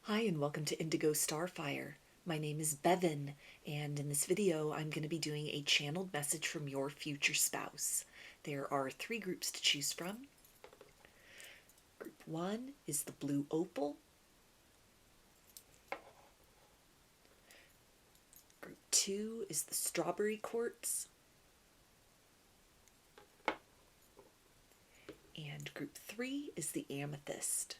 Hi and welcome to Indigo Starfire. My name is Bevin, and in this video I'm going to be doing a channeled message from your future spouse. There are 3 groups to choose from. Group 1 is the blue opal. Group 2 is the strawberry quartz. And group 3 is the amethyst.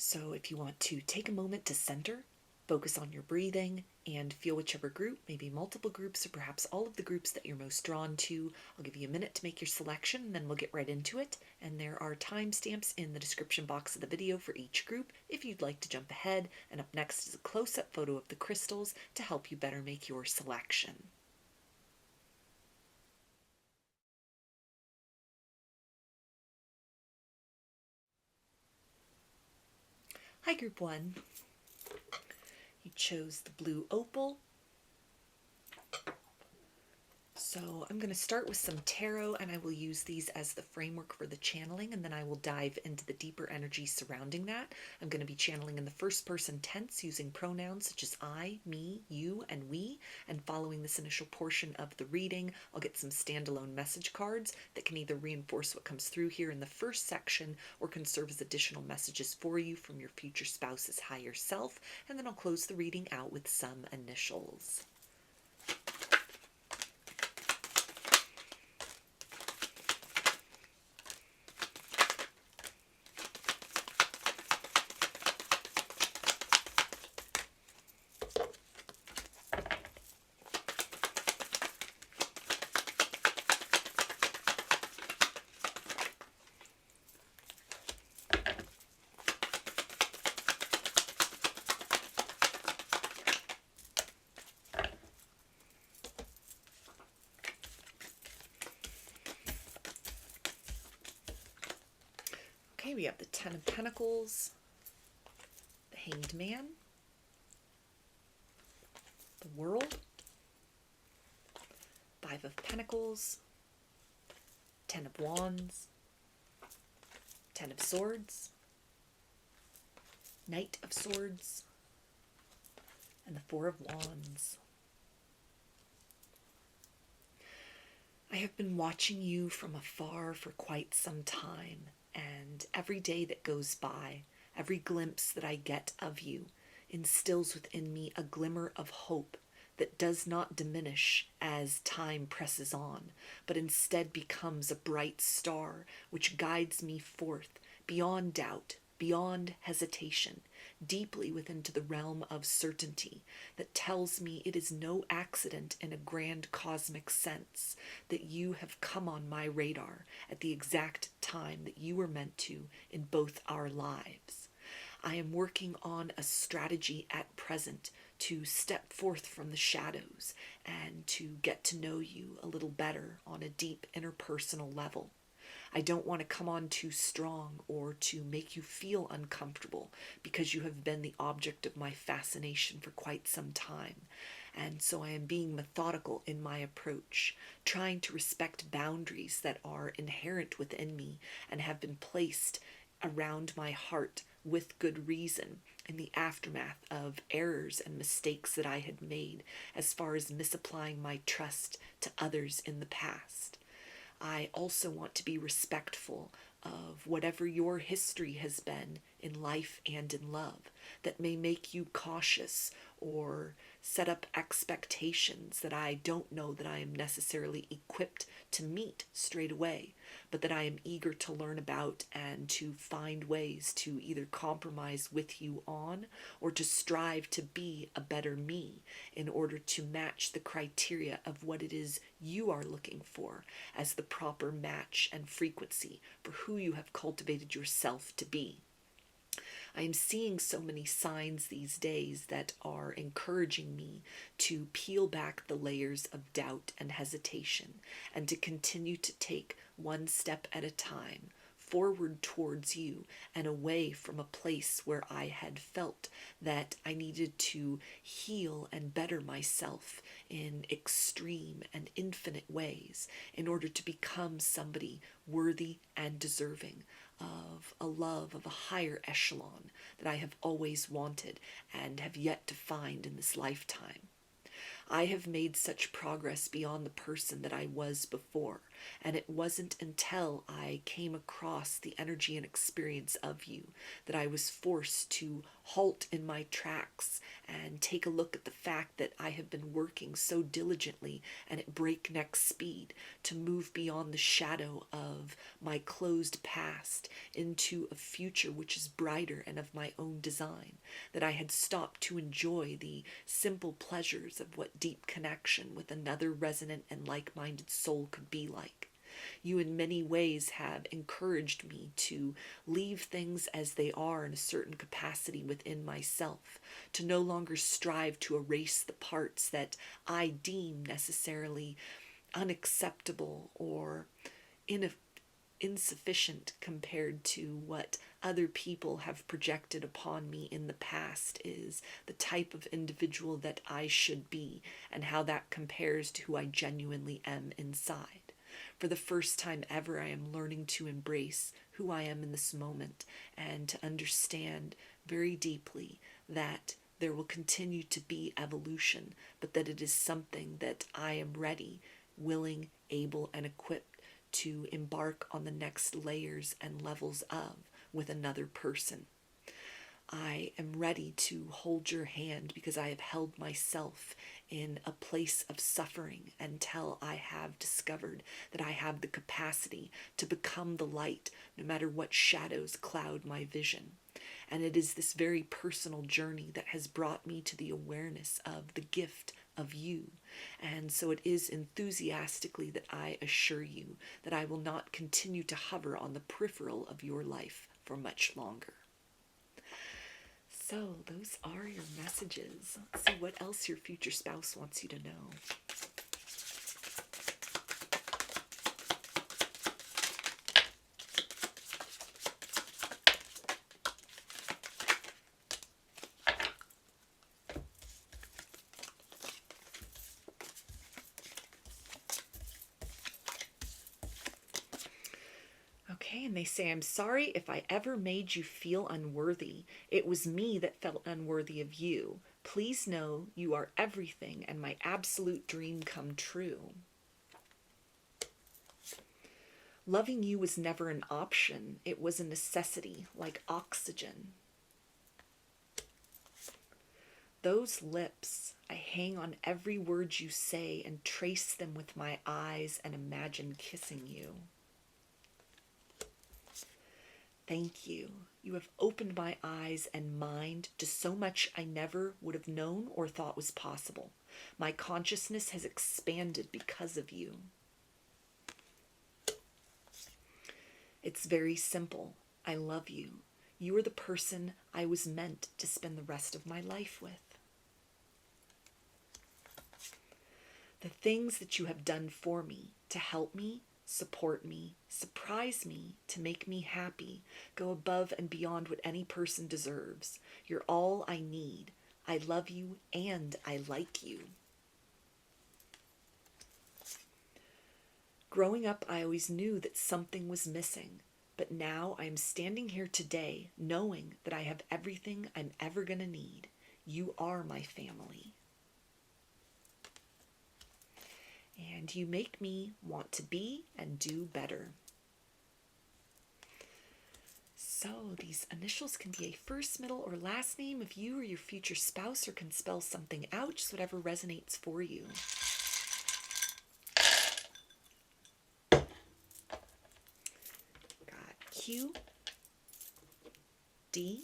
So if you want to take a moment to center, focus on your breathing, and feel whichever group, maybe multiple groups or perhaps all of the groups that you're most drawn to, I'll give you a minute to make your selection and then we'll get right into it. And there are timestamps in the description box of the video for each group if you'd like to jump ahead. And up next is a close-up photo of the crystals to help you better make your selection. Hi, Group 1. You chose the blue opal. So I'm going to start with some tarot, and I will use these as the framework for the channeling, and then I will dive into the deeper energy surrounding that. I'm going to be channeling in the first person tense using pronouns such as I, me, you, and we, and following this initial portion of the reading, I'll get some standalone message cards that can either reinforce what comes through here in the first section or can serve as additional messages for you from your future spouse's higher self, and then I'll close the reading out with some initials. Okay, we have the 10 of Pentacles, the Hanged Man, the World, 5 of Pentacles, 10 of Wands, 10 of Swords, Knight of Swords, and the 4 of Wands. I have been watching you from afar for quite some time, and every day that goes by, every glimpse that I get of you, instills within me a glimmer of hope that does not diminish as time presses on, but instead becomes a bright star which guides me forth beyond doubt, beyond hesitation, deeply within to the realm of certainty that tells me it is no accident in a grand cosmic sense that you have come on my radar at the exact time that you were meant to in both our lives. I am working on a strategy at present to step forth from the shadows and to get to know you a little better on a deep interpersonal level. I don't want to come on too strong or to make you feel uncomfortable because you have been the object of my fascination for quite some time. And so I am being methodical in my approach, trying to respect boundaries that are inherent within me and have been placed around my heart with good reason in the aftermath of errors and mistakes that I had made as far as misapplying my trust to others in the past. I also want to be respectful of whatever your history has been in life and in love that may make you cautious or set up expectations that I don't know that I am necessarily equipped to meet straight away, but that I am eager to learn about and to find ways to either compromise with you on or to strive to be a better me in order to match the criteria of what it is you are looking for as the proper match and frequency for who you have cultivated yourself to be. I am seeing so many signs these days that are encouraging me to peel back the layers of doubt and hesitation and to continue to take one step at a time forward towards you and away from a place where I had felt that I needed to heal and better myself in extreme and infinite ways in order to become somebody worthy and deserving of a love of a higher echelon that I have always wanted and have yet to find in this lifetime. I have made such progress beyond the person that I was before, and it wasn't until I came across the energy and experience of you that I was forced to halt in my tracks and take a look at the fact that I have been working so diligently and at breakneck speed to move beyond the shadow of my closed past into a future which is brighter and of my own design, that I had stopped to enjoy the simple pleasures of what deep connection with another resonant and like-minded soul could be like. You in many ways have encouraged me to leave things as they are in a certain capacity within myself, to no longer strive to erase the parts that I deem necessarily unacceptable or insufficient compared to what other people have projected upon me in the past is the type of individual that I should be and how that compares to who I genuinely am inside. For the first time ever, I am learning to embrace who I am in this moment and to understand very deeply that there will continue to be evolution, but that it is something that I am ready, willing, able, and equipped to embark on the next layers and levels of with another person. I am ready to hold your hand because I have held myself in a place of suffering until I have discovered that I have the capacity to become the light no matter what shadows cloud my vision. And it is this very personal journey that has brought me to the awareness of the gift of you. And so it is enthusiastically that I assure you that I will not continue to hover on the peripheral of your life for much longer. So those are your messages. Let's see what else your future spouse wants you to know. Okay, and they say, I'm sorry if I ever made you feel unworthy. It was me that felt unworthy of you. Please know you are everything and my absolute dream come true. Loving you was never an option. It was a necessity, like oxygen. Those lips, I hang on every word you say and trace them with my eyes and imagine kissing you. Thank you. You have opened my eyes and mind to so much I never would have known or thought was possible. My consciousness has expanded because of you. It's very simple. I love you. You are the person I was meant to spend the rest of my life with. The things that you have done for me to help me, support me, surprise me, to make me happy, go above and beyond what any person deserves. You're all I need. I love you and I like you. Growing up, I always knew that something was missing, but now I am standing here today knowing that I have everything I'm ever going to need. You are my family. And you make me want to be and do better. So these initials can be a first, middle, or last name of you or your future spouse, or can spell something out, just whatever resonates for you. Got Q, D,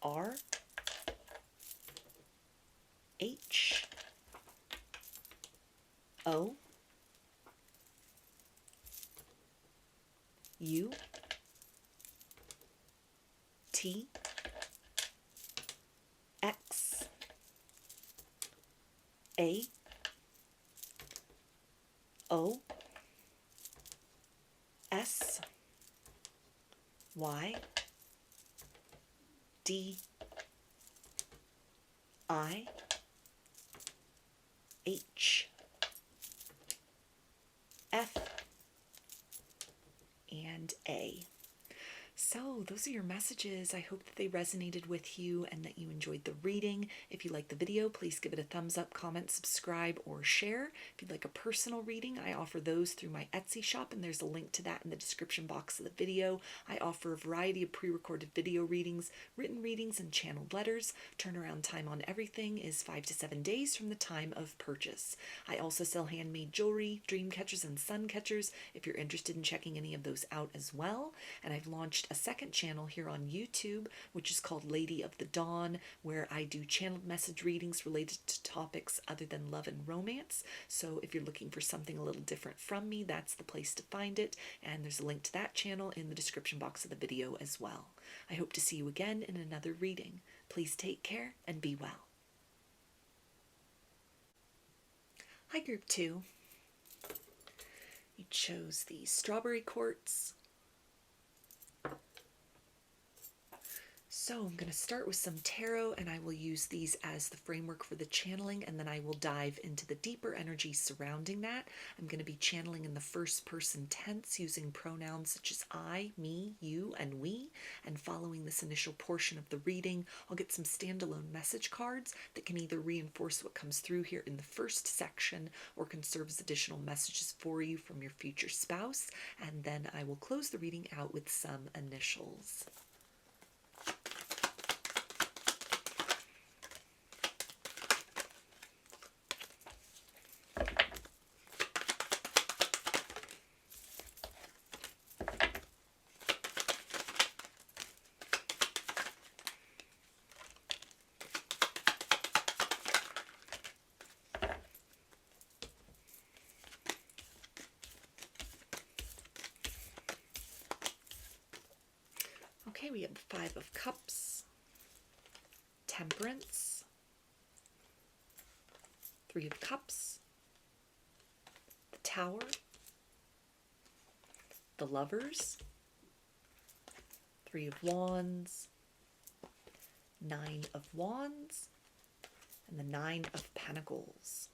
R, H, O, U, T, X, A, O, S, Y, D, I, H, F, and and A. So those are your messages. I hope that they resonated with you and that you enjoyed the reading. If you like the video, please give it a thumbs up, comment, subscribe, or share. If you'd like a personal reading, I offer those through my Etsy shop, and there's a link to that in the description box of the video. I offer a variety of pre-recorded video readings, written readings, and channeled letters. Turnaround time on everything is 5 to 7 days from the time of purchase. I also sell handmade jewelry, dream catchers, and sun catchers if you're interested in checking any of those out as well. And I've launched a second channel here on YouTube, which is called Lady of the Dawn, where I do channeled message readings related to topics other than love and romance. So if you're looking for something a little different from me, that's the place to find it. And there's a link to that channel in the description box of the video as well. I hope to see you again in another reading. Please take care and be well. Hi, Group 2. You chose the Strawberry Quartz. So I'm going to start with some tarot, and I will use these as the framework for the channeling, and then I will dive into the deeper energy surrounding that. I'm going to be channeling in the first person tense using pronouns such as I, me, you, and we. And following this initial portion of the reading, I'll get some standalone message cards that can either reinforce what comes through here in the first section or can serve as additional messages for you from your future spouse. And then I will close the reading out with some initials. Okay, we have the Five of Cups, Temperance, Three of Cups, the Tower, the Lovers, Three of Wands, Nine of Wands, and the Nine of Pentacles.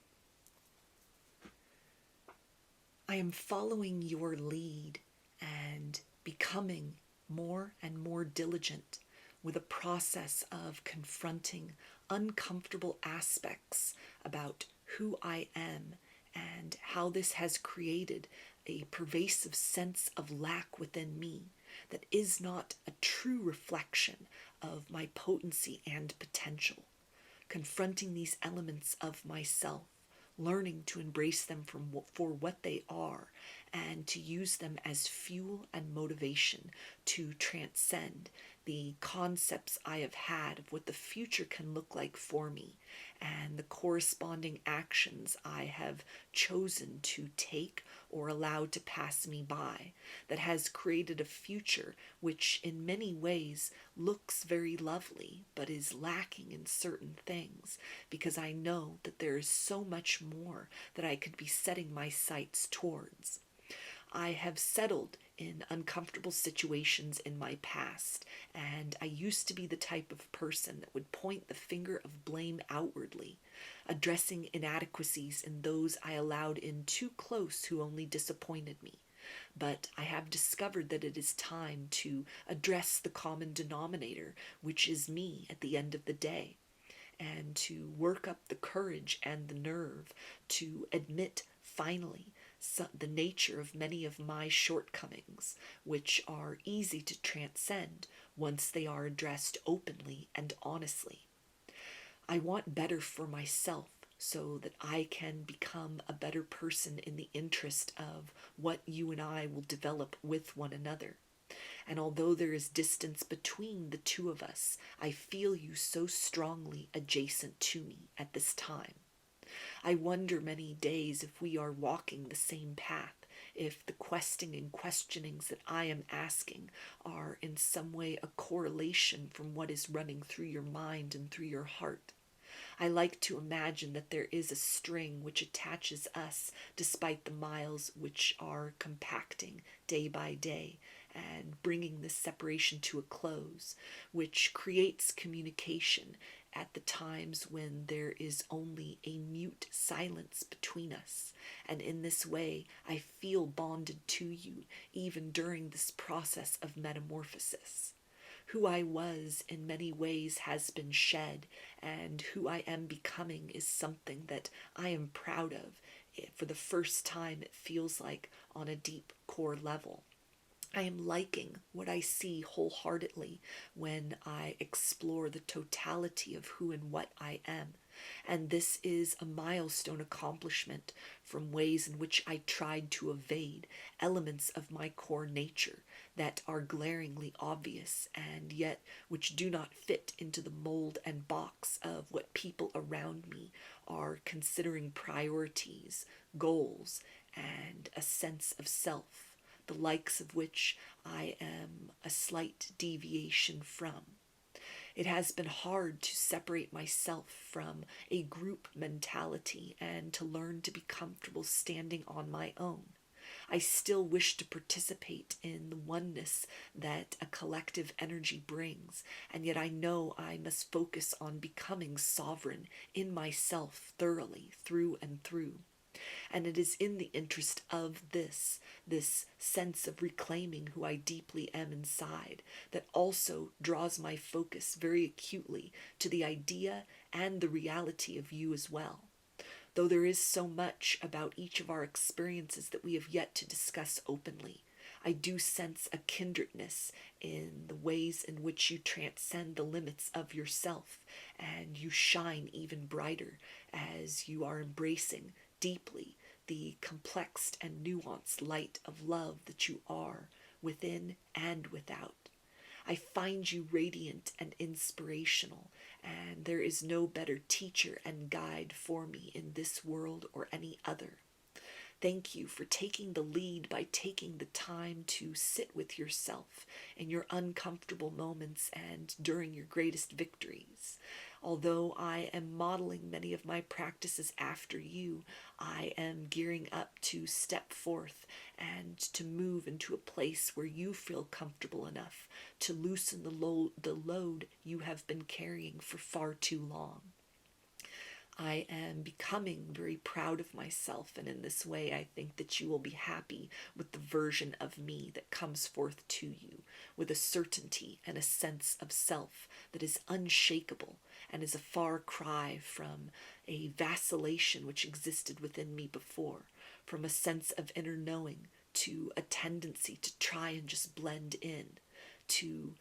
I am following your lead and becoming more and more diligent with a process of confronting uncomfortable aspects about who I am and how this has created a pervasive sense of lack within me that is not a true reflection of my potency and potential. Confronting these elements of myself, learning to embrace them for what they are, and to use them as fuel and motivation to transcend the concepts I have had of what the future can look like for me and the corresponding actions I have chosen to take or allowed to pass me by that has created a future which in many ways looks very lovely but is lacking in certain things, because I know that there is so much more that I could be setting my sights towards. I have settled in uncomfortable situations in my past, and I used to be the type of person that would point the finger of blame outwardly, addressing inadequacies in those I allowed in too close who only disappointed me. But I have discovered that it is time to address the common denominator, which is me at the end of the day, and to work up the courage and the nerve to admit finally the nature of many of my shortcomings, which are easy to transcend once they are addressed openly and honestly. I want better for myself so that I can become a better person in the interest of what you and I will develop with one another. And although there is distance between the two of us, I feel you so strongly adjacent to me at this time. I wonder many days if we are walking the same path, if the questing and questionings that I am asking are in some way a correlation from what is running through your mind and through your heart. I like to imagine that there is a string which attaches us despite the miles which are compacting day by day and bringing this separation to a close, which creates communication at the times when there is only a mute silence between us. And in this way, I feel bonded to you even during this process of metamorphosis. Who I was in many ways has been shed, and who I am becoming is something that I am proud of. For the first time, it feels like on a deep core level. I am liking what I see wholeheartedly when I explore the totality of who and what I am. And this is a milestone accomplishment from ways in which I tried to evade elements of my core nature that are glaringly obvious and yet which do not fit into the mold and box of what people around me are considering priorities, goals, and a sense of self, the likes of which I am a slight deviation from. It has been hard to separate myself from a group mentality and to learn to be comfortable standing on my own. I still wish to participate in the oneness that a collective energy brings, and yet I know I must focus on becoming sovereign in myself thoroughly, through and through. And it is in the interest of this sense of reclaiming who I deeply am inside, that also draws my focus very acutely to the idea and the reality of you as well. Though there is so much about each of our experiences that we have yet to discuss openly, I do sense a kindredness in the ways in which you transcend the limits of yourself, and you shine even brighter as you are embracing deeply the complex and nuanced light of love that you are within and without. I find you radiant and inspirational, and there is no better teacher and guide for me in this world or any other. Thank you for taking the lead by taking the time to sit with yourself in your uncomfortable moments and during your greatest victories. Although I am modeling many of my practices after you, I am gearing up to step forth and to move into a place where you feel comfortable enough to loosen the load you have been carrying for far too long. I am becoming very proud of myself, and in this way I think that you will be happy with the version of me that comes forth to you, with a certainty and a sense of self that is unshakable and is a far cry from a vacillation which existed within me before, from a sense of inner knowing to a tendency to try and just blend in, to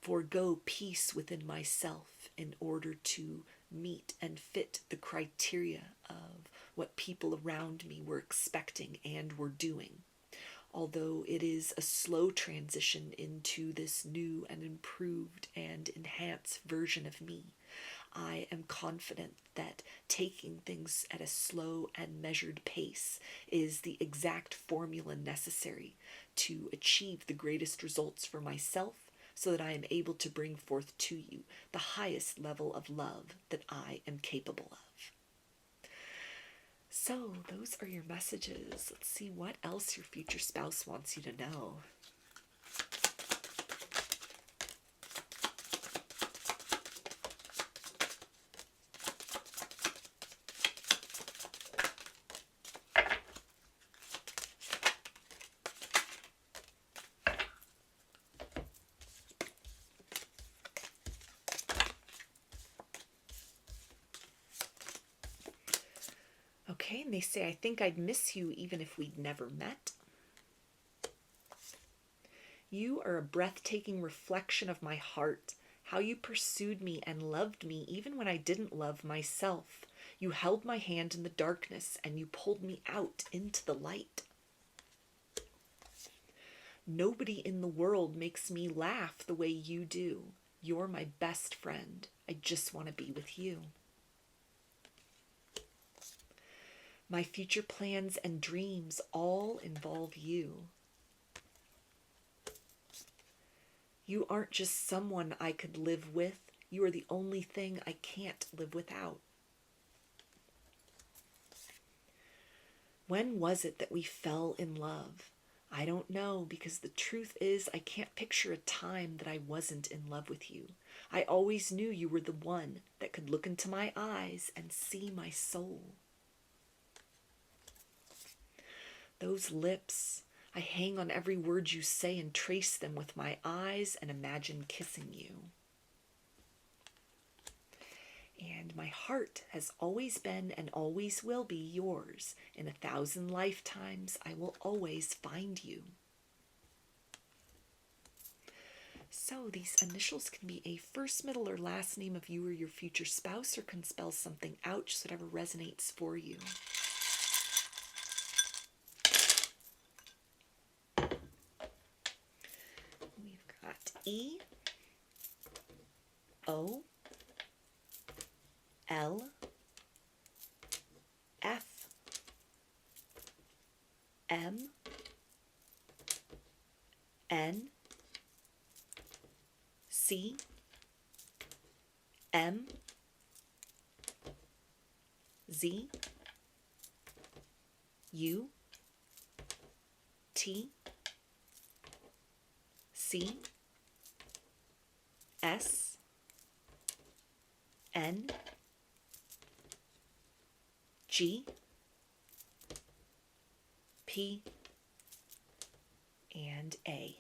forego peace within myself in order to meet and fit the criteria of what people around me were expecting and were doing. Although it is a slow transition into this new and improved and enhanced version of me, I am confident that taking things at a slow and measured pace is the exact formula necessary to achieve the greatest results for myself, so that I am able to bring forth to you the highest level of love that I am capable of. So, those are your messages. Let's see what else your future spouse wants you to know. Okay, and they say, I think I'd miss you even if we'd never met. You are a breathtaking reflection of my heart, how you pursued me and loved me even when I didn't love myself. You held my hand in the darkness and you pulled me out into the light. Nobody in the world makes me laugh the way you do. You're my best friend. I just want to be with you. My future plans and dreams all involve you. You aren't just someone I could live with. You are the only thing I can't live without. When was it that we fell in love? I don't know, because the truth is I can't picture a time that I wasn't in love with you. I always knew you were the one that could look into my eyes and see my soul. Those lips, I hang on every word you say and trace them with my eyes and imagine kissing you. And my heart has always been and always will be yours. In 1,000 lifetimes, I will always find you. So these initials can be a first, middle, or last name of you or your future spouse, or can spell something out, just whatever resonates for you. We've got E, O, L, F, M, N, C, M, Z, U, T, C, S, N, G, P, and A.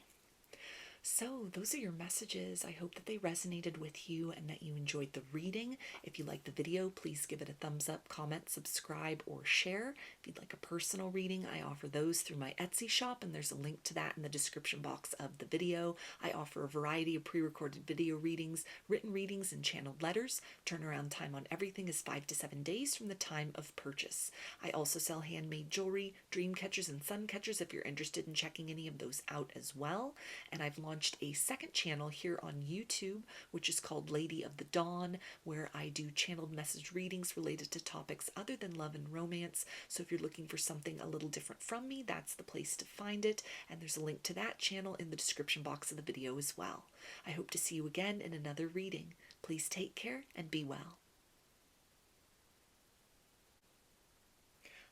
So those are your messages. I hope that they resonated with you and that you enjoyed the reading. If you liked the video, please give it a thumbs up, comment, subscribe, or share. If you'd like a personal reading, I offer those through my Etsy shop, and there's a link to that in the description box of the video. I offer a variety of pre-recorded video readings, written readings, and channeled letters. Turnaround time on everything is 5 to 7 days from the time of purchase. I also sell handmade jewelry, dream catchers, and sun catchers if you're interested in checking any of those out as well. And I've launched a second channel here on YouTube, which is called Lady of the Dawn, where I do channeled message readings related to topics other than love and romance. So if you're looking for something a little different from me, that's the place to find it. And there's a link to that channel in the description box of the video as well. I hope to see you again in another reading. Please take care and be well.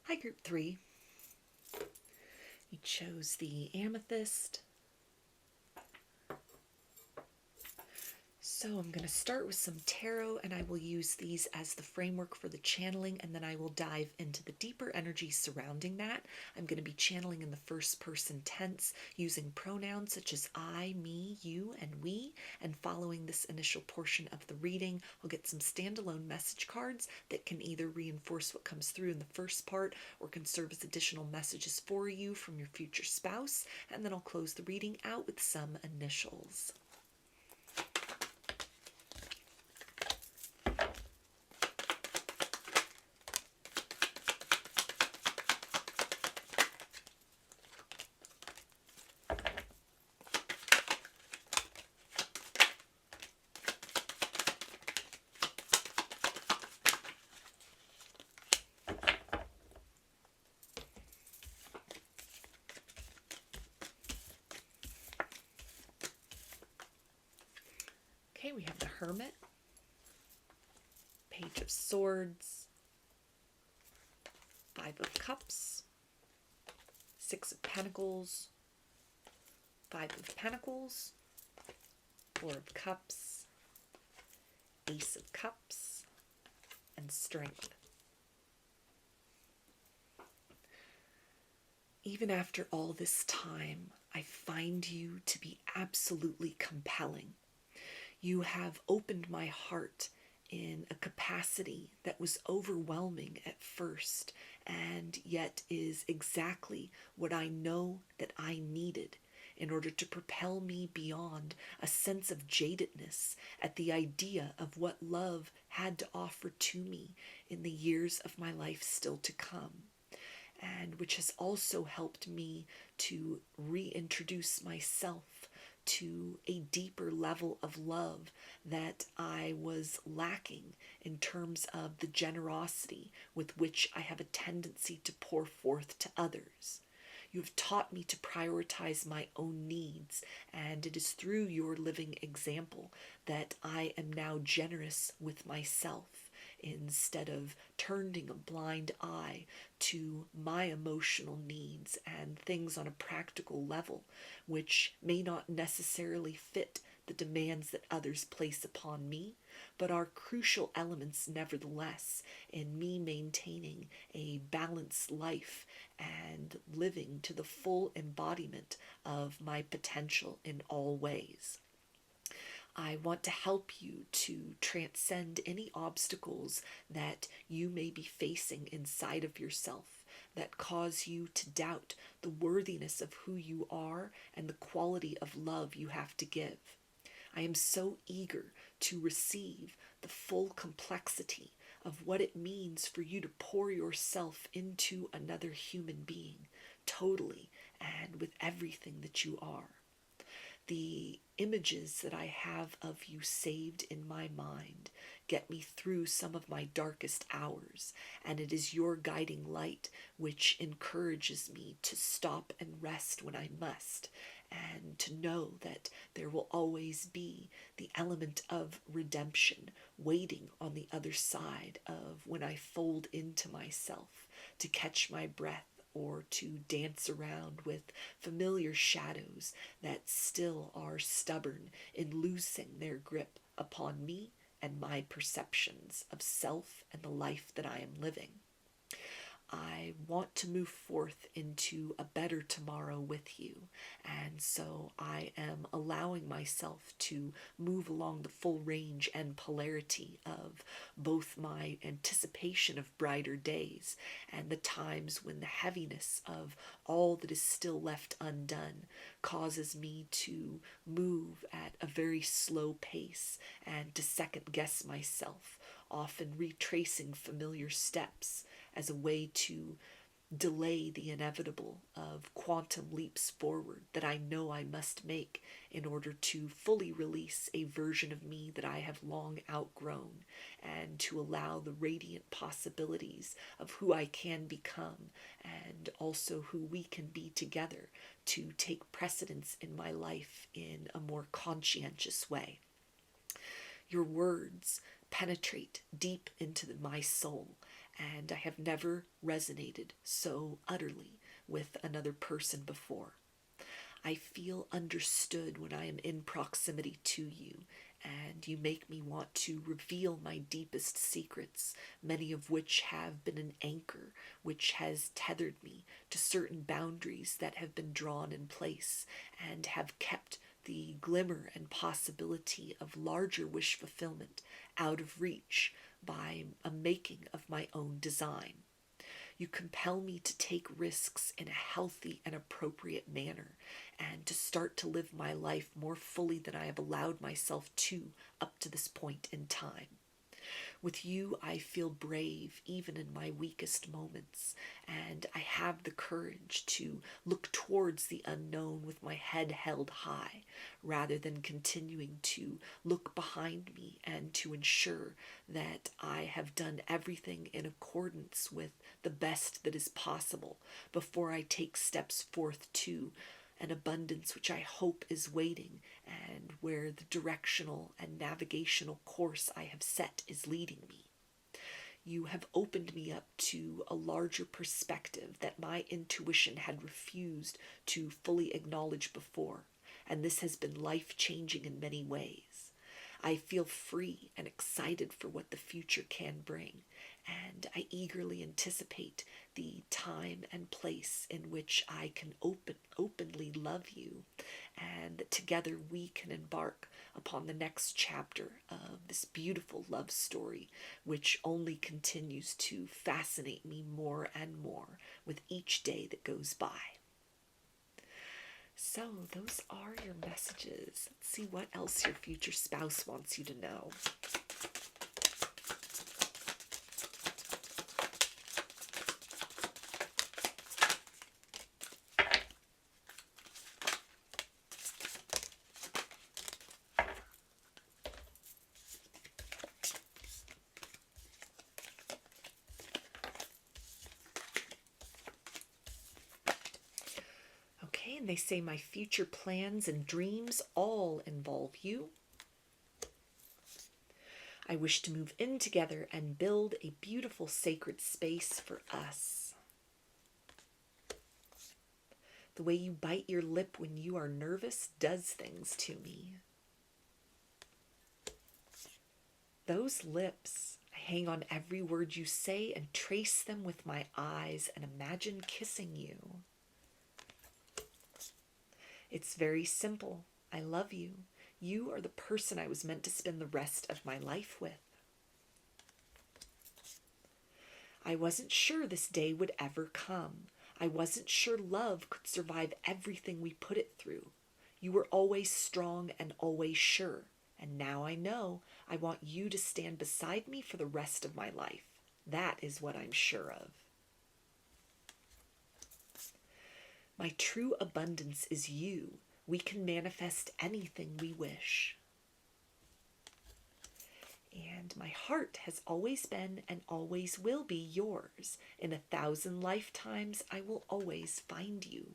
Hi, Group 3. You chose the Amethyst. So I'm going to start with some tarot, and I will use these as the framework for the channeling, and then I will dive into the deeper energy surrounding that. I'm going to be channeling in the first person tense, using pronouns such as I, me, you, and we, and following this initial portion of the reading, I'll get some standalone message cards that can either reinforce what comes through in the first part or can serve as additional messages for you from your future spouse, and then I'll close the reading out with some initials. Okay, we have the Hermit, Page of Swords, 5 of Cups, 6 of Pentacles, 5 of Pentacles, 4 of Cups, Ace of Cups, and Strength. Even after all this time, I find you to be absolutely compelling. You have opened my heart in a capacity that was overwhelming at first, and yet is exactly what I know that I needed in order to propel me beyond a sense of jadedness at the idea of what love had to offer to me in the years of my life still to come, and which has also helped me to reintroduce myself to a deeper level of love that I was lacking in terms of the generosity with which I have a tendency to pour forth to others. You have taught me to prioritize my own needs, and it is through your living example that I am now generous with myself instead of turning a blind eye to my emotional needs and things on a practical level, which may not necessarily fit the demands that others place upon me, but are crucial elements nevertheless in me maintaining a balanced life and living to the full embodiment of my potential in all ways. I want to help you to transcend any obstacles that you may be facing inside of yourself that cause you to doubt the worthiness of who you are and the quality of love you have to give. I am so eager to receive the full complexity of what it means for you to pour yourself into another human being, totally and with everything that you are. The images that I have of you saved in my mind get me through some of my darkest hours, and it is your guiding light which encourages me to stop and rest when I must, and to know that there will always be the element of redemption waiting on the other side of when I fold into myself to catch my breath or to dance around with familiar shadows that still are stubborn in loosing their grip upon me and my perceptions of self and the life that I am living. I want to move forth into a better tomorrow with you, and so I am allowing myself to move along the full range and polarity of both my anticipation of brighter days and the times when the heaviness of all that is still left undone causes me to move at a very slow pace and to second guess myself, often retracing familiar steps as a way to delay the inevitable of quantum leaps forward that I know I must make in order to fully release a version of me that I have long outgrown, and to allow the radiant possibilities of who I can become and also who we can be together to take precedence in my life in a more conscientious way. Your words penetrate deep into my soul, and I have never resonated so utterly with another person before. I feel understood when I am in proximity to you, and you make me want to reveal my deepest secrets, many of which have been an anchor which has tethered me to certain boundaries that have been drawn in place and have kept the glimmer and possibility of larger wish fulfillment out of reach by a making of my own design. You compel me to take risks in a healthy and appropriate manner, and to start to live my life more fully than I have allowed myself to up to this point in time. With you, I feel brave even in my weakest moments, and I have the courage to look towards the unknown with my head held high, rather than continuing to look behind me and to ensure that I have done everything in accordance with the best that is possible before I take steps forth to an abundance which I hope is waiting, and where the directional and navigational course I have set is leading me. You have opened me up to a larger perspective that my intuition had refused to fully acknowledge before, and this has been life-changing in many ways. I feel free and excited for what the future can bring, and I eagerly anticipate the time and place in which I can openly love you, and that together we can embark upon the next chapter of this beautiful love story, which only continues to fascinate me more and more with each day that goes by. So those are your messages. Let's see what else your future spouse wants you to know. And they say my future plans and dreams all involve you. I wish to move in together and build a beautiful sacred space for us. The way you bite your lip when you are nervous does things to me. Those lips, I hang on every word you say and trace them with my eyes and imagine kissing you. It's very simple. I love you. You are the person I was meant to spend the rest of my life with. I wasn't sure this day would ever come. I wasn't sure love could survive everything we put it through. You were always strong and always sure. And now I know I want you to stand beside me for the rest of my life. That is what I'm sure of. My true abundance is you. We can manifest anything we wish. And my heart has always been and always will be yours. In 1,000 lifetimes, I will always find you.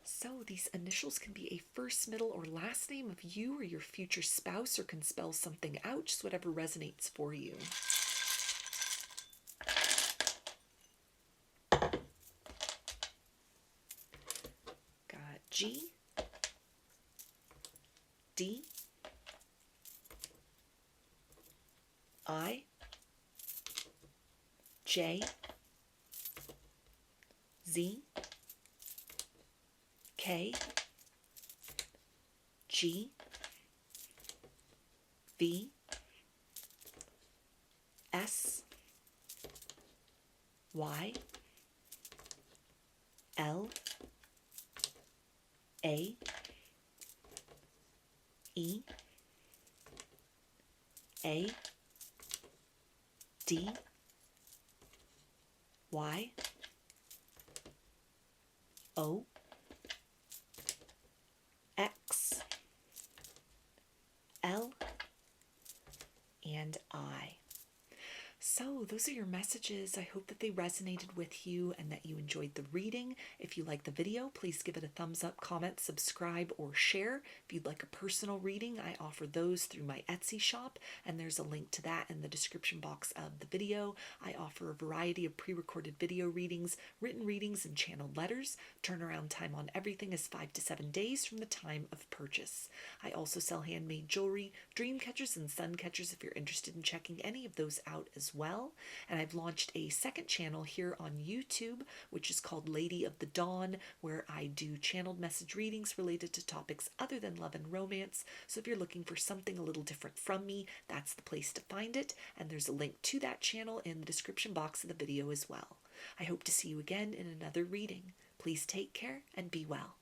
So these initials can be a first, middle, or last name of you or your future spouse, or can spell something out, just whatever resonates for you. Got G, D, I, J, Z, K, G, V, S, Y, L, A, E, A, D, Y, O, X, L, and I. So those are your messages. I hope that they resonated with you and that you enjoyed the reading. If you like the video, please give it a thumbs up, comment, subscribe, or share. If you'd like a personal reading, I offer those through my Etsy shop, and there's a link to that in the description box of the video. I offer a variety of pre-recorded video readings, written readings, and channeled letters. Turnaround time on everything is 5 to 7 days from the time of purchase. I also sell handmade jewelry, dream catchers, and sun catchers if you're interested in checking any of those out as well. And I've launched a second channel here on YouTube, which is called Lady of the Dawn, where I do channeled message readings related to topics other than love and romance. So if you're looking for something a little different from me, that's the place to find it. And there's a link to that channel in the description box of the video as well. I hope to see you again in another reading. Please take care and be well.